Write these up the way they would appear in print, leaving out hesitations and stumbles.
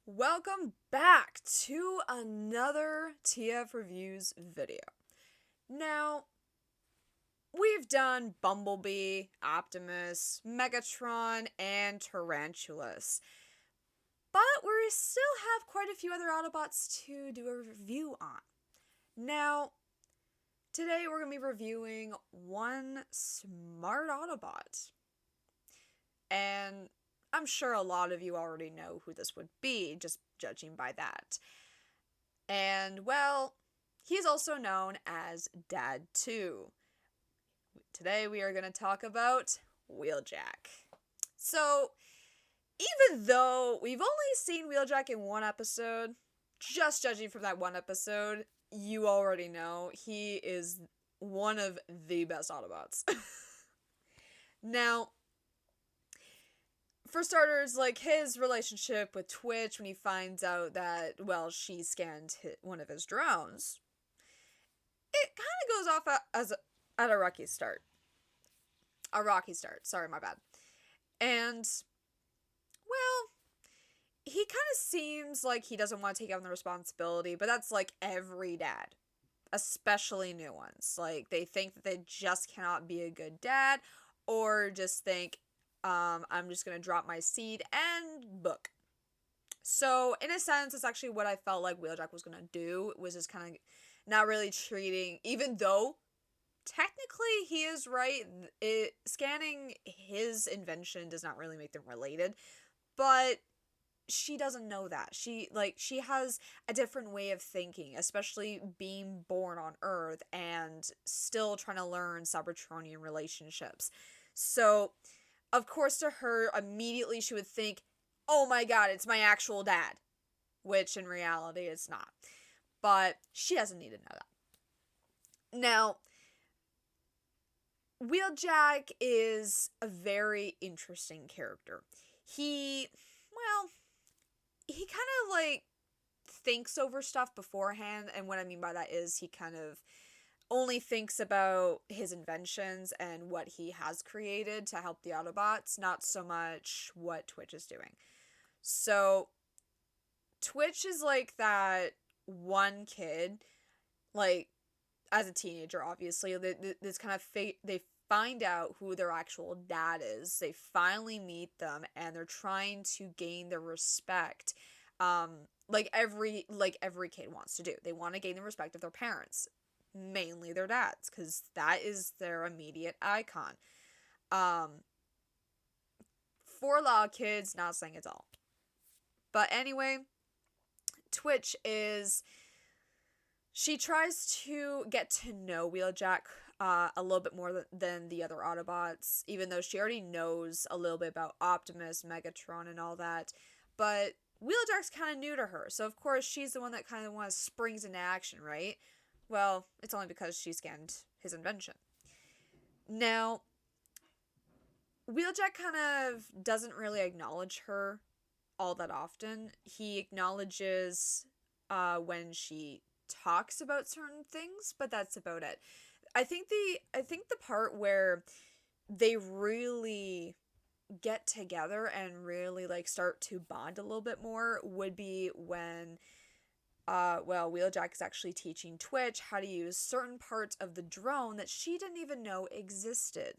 Welcome back to another TF Reviews video. Now, we've done Bumblebee, Optimus, Megatron, and Tarantulas. But we still have quite a few other Autobots to do a review on. Now, today we're going to be reviewing one smart Autobot. And I'm sure a lot of you already know who this would be, just judging by that. And, well, he's also known as Dad 2. Today we are going to talk about Wheeljack. So, even though we've only seen Wheeljack in one episode, just judging from that one episode, you already know he is one of the best Autobots. Now, for starters, like, his relationship with Twitch when he finds out that, well, she scanned one of his drones, it kind of goes off at a rocky start. Sorry, my bad. And, well, he kind of seems like he doesn't want to take on the responsibility, but that's like every dad, especially new ones. Like, they think that they just cannot be a good dad, or just think, I'm just going to drop my seed and book. So, in a sense, it's actually what I felt like Wheeljack was going to do. It was just kind of not really treating, even though technically he is right, scanning his invention does not really make them related. But she doesn't know that. She has a different way of thinking, especially being born on Earth and still trying to learn Cybertronian relationships. So, of course, to her, immediately she would think, oh my god, it's my actual dad. Which, in reality, it's not. But she doesn't need to know that. Now, Wheeljack is a very interesting character. He kind of, like, thinks over stuff beforehand, and what I mean by that is he kind of only thinks about his inventions and what he has created to help the Autobots, not so much what Twitch is doing. So, Twitch is like that one kid, like, as a teenager, obviously, this kind of they find out who their actual dad is. They finally meet them, and they're trying to gain their respect, like every kid wants to do. They want to gain the respect of their parents. Mainly their dads, because that is their immediate icon. For a lot of kids, not saying it's all. But anyway, Twitch is... She tries to get to know Wheeljack a little bit more than the other Autobots, even though she already knows a little bit about Optimus, Megatron, and all that. But Wheeljack's kind of new to her, so of course she's the one that kind of springs into action, right? Well, it's only because she scanned his invention. Now, Wheeljack kind of doesn't really acknowledge her all that often. He acknowledges when she talks about certain things, but that's about it. I think the part where they really get together and really, like, start to bond a little bit more would be when Wheeljack is actually teaching Twitch how to use certain parts of the drone that she didn't even know existed.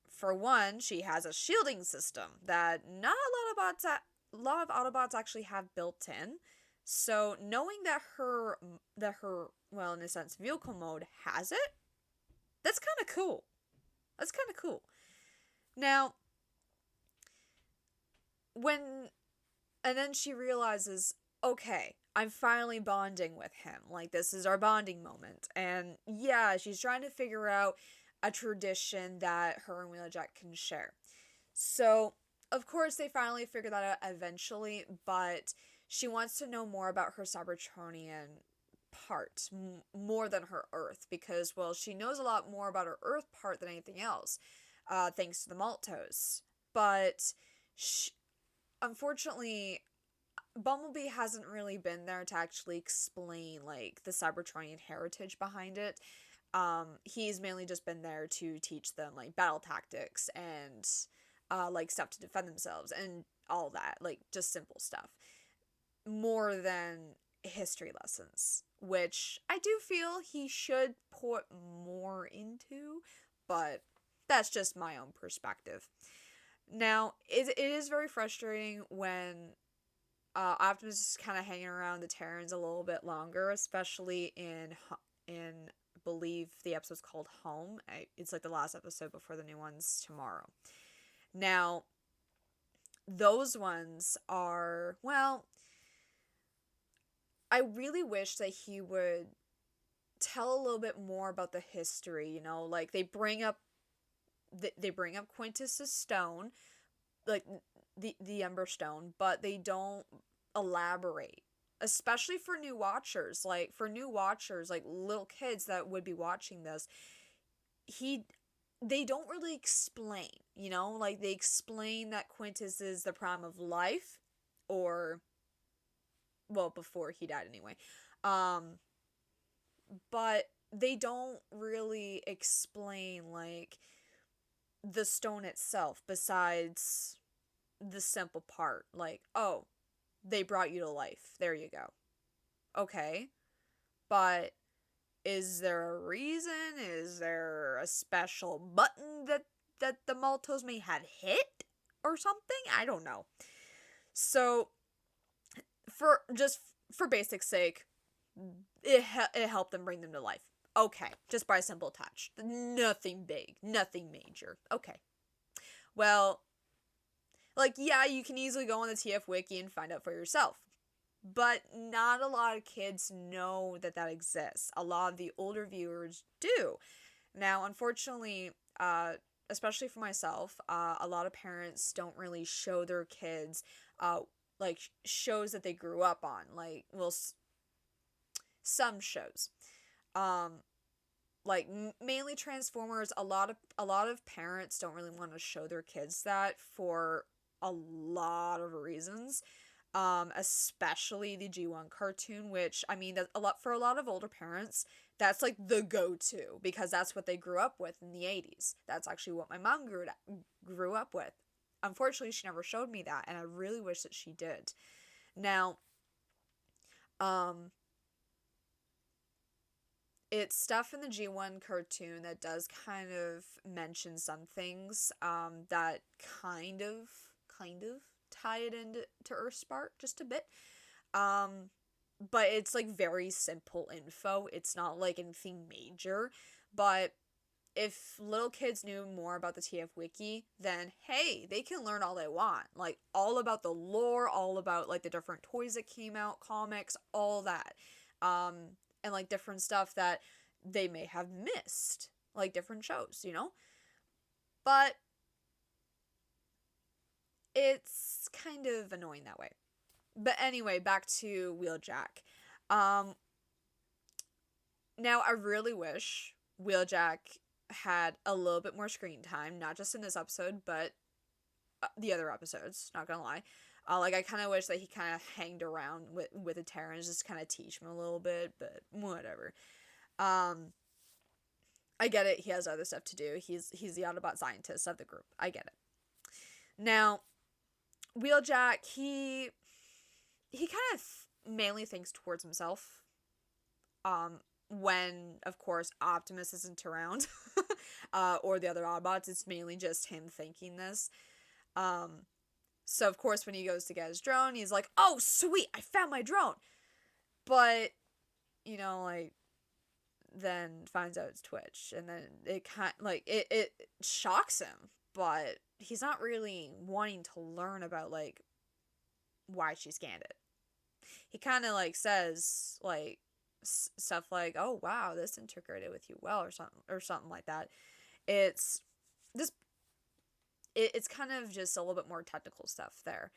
For one, she has a shielding system that not a lot of Autobots actually have built in. So knowing that her well, in a sense, vehicle mode has it, that's kind of cool. Now, and then she realizes, okay, I'm finally bonding with him. Like, this is our bonding moment. And yeah, she's trying to figure out a tradition that her and Wheeljack can share. So, of course, they finally figure that out eventually, but she wants to know more about her Cybertronian part, more than her Earth, because, well, she knows a lot more about her Earth part than anything else, thanks to the Maltos. But, unfortunately, Bumblebee hasn't really been there to actually explain, like, the Cybertronian heritage behind it. He's mainly just been there to teach them, like, battle tactics and, like, stuff to defend themselves. And all that, like just simple stuff, more than history lessons, which I do feel he should put more into, but that's just my own perspective. Now, it is very frustrating when Optimus is kind of hanging around the Terrans a little bit longer, especially in believe the episode's called Home. It's like the last episode before the new one's tomorrow. Now, those ones are, well, I really wish that he would tell a little bit more about the history, you know, like they bring up Quintus's stone, like the Ember Stone, but they don't elaborate. Especially for new watchers, like little kids that would be watching this, they don't really explain, you know, like they explain that Quintus is the prime of life, or well, before he died anyway. Um, but they don't really explain like the stone itself besides the simple part, like, oh, they brought you to life. There you go. Okay. But is there a reason? Is there a special button that the Maltos may have hit or something? I don't know. So for basic sake, it helped them bring them to life. Okay, just by a simple touch. Nothing big, nothing major. Okay. Well, like, yeah, you can easily go on the TF Wiki and find out for yourself. But not a lot of kids know that exists. A lot of the older viewers do. Now, unfortunately, especially for myself, a lot of parents don't really show their kids, like, shows that they grew up on. Like, well, some shows. Um, like mainly Transformers. A lot of parents don't really want to show their kids that for a lot of reasons. Especially the G1 cartoon, which, I mean, for a lot of older parents, that's like the go-to, because that's what they grew up with in the 80s. That's actually what my mom grew up with. Unfortunately, she never showed me that, and I really wish that she did. Now, um, it's stuff in the G1 cartoon that does kind of mention some things, that kind of tie it into Earthspark just a bit. But it's like very simple info. It's not like anything major. But if little kids knew more about the TF Wiki, then hey, they can learn all they want. Like all about the lore, all about like the different toys that came out, comics, all that. And like different stuff that they may have missed, like different shows, you know? But it's kind of annoying that way. But anyway, back to Wheeljack. Um, Now, I really wish Wheeljack had a little bit more screen time, not just in this episode, but the other episodes, not gonna lie. Like, I kind of wish that he kind of hanged around with the Terrans, just kind of teach him a little bit, but whatever. Um, I get it, he has other stuff to do. He's the Autobot scientist of the group. I get it. Now, Wheeljack, he kind of mainly thinks towards himself. When, of course, Optimus isn't around, or the other Autobots, it's mainly just him thinking this. So, of course, when he goes to get his drone, he's like, oh, sweet, I found my drone. But, you know, like, then finds out it's Twitch, and then it it shocks him, but he's not really wanting to learn about, like, why she scanned it. He kind of, like, says, like, stuff like, oh, wow, this integrated with you well, or something like that. It's this it's kind of just a little bit more technical stuff there,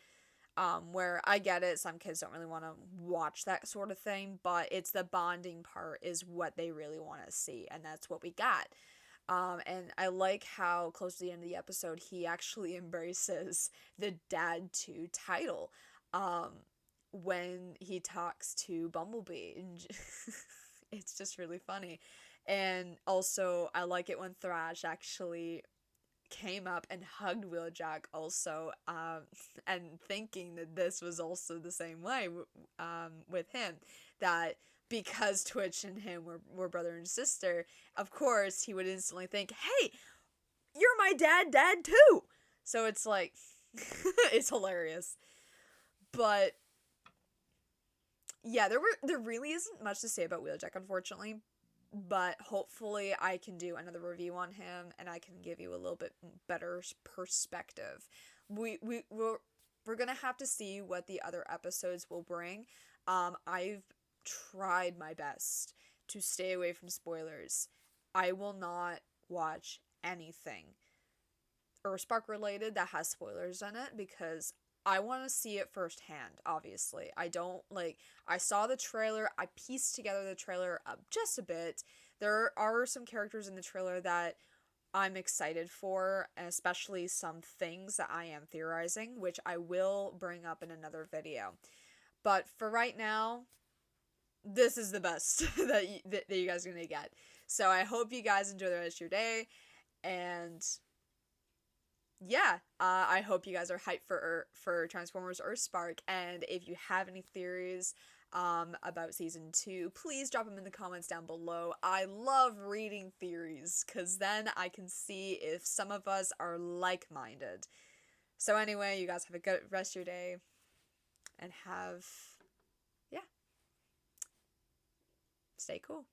where I get it, some kids don't really want to watch that sort of thing, but it's the bonding part is what they really want to see, and that's what we got. And I like how close to the end of the episode he actually embraces the Dad 2 title, when he talks to Bumblebee, and it's just really funny. And also, I like it when Thrash actually came up and hugged Wheeljack also, and thinking that this was also the same way with him, that because Twitch and him were brother and sister, of course he would instantly think, hey, you're my dad too. So it's like, it's hilarious. But yeah, there really isn't much to say about Wheeljack, unfortunately. But hopefully I can do another review on him and I can give you a little bit better perspective. We're gonna have to see what the other episodes will bring. I've tried my best to stay away from spoilers. I will not watch anything Earthspark related that has spoilers in it because I want to see it firsthand, obviously. I don't, like, I saw the trailer, I pieced together the trailer just a bit. There are some characters in the trailer that I'm excited for, especially some things that I am theorizing, which I will bring up in another video. But for right now, this is the best that you guys are going to get. So I hope you guys enjoy the rest of your day, and yeah, I hope you guys are hyped for Transformers Earthspark, and if you have any theories about season 2, please drop them in the comments down below. I love reading theories, because then I can see if some of us are like-minded. So anyway, you guys have a good rest of your day, and yeah, stay cool.